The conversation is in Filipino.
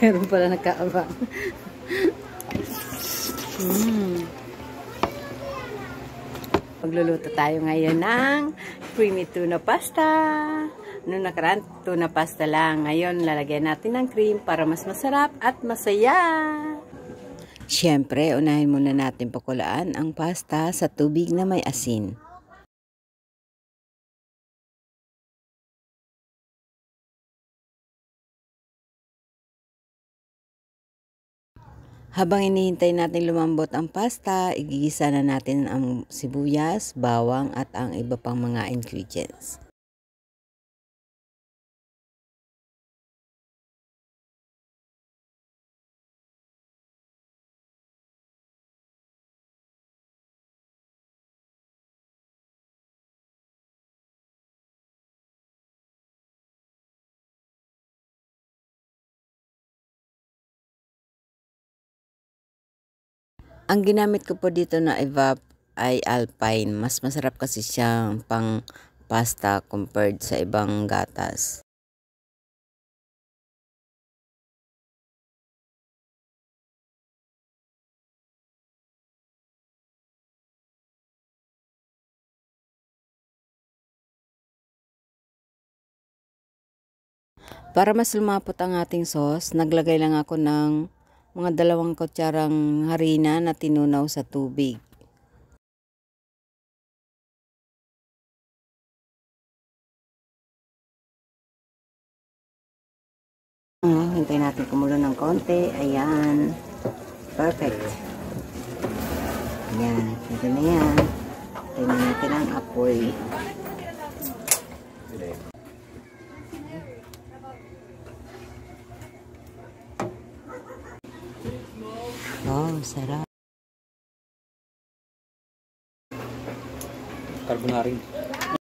Meron pala nagkaabang. Pagluluto tayo ngayon ng creamy tuna pasta. Noong nakaraan, tuna pasta lang. Ngayon, lalagyan natin ng cream para mas masarap at masaya. Siyempre, unahin muna natin pakulaan ang pasta sa tubig na may asin. Habang inihintay natin lumambot ang pasta, igigisa na natin ang sibuyas, bawang at ang iba pang mga ingredients. Ang ginamit ko po dito na evap ay Alpine. Mas masarap kasi siyang pang pasta compared sa ibang gatas. Para mas lumapot ang ating sauce, naglagay lang ako ng mga 2 kutsarang harina na tinunaw sa tubig. Hintayin natin kumulo ng konti. Ayan. Perfect. Ayan. Ito na yan. Hintayin natin ang apoy. Oh, sarap. Carbonara.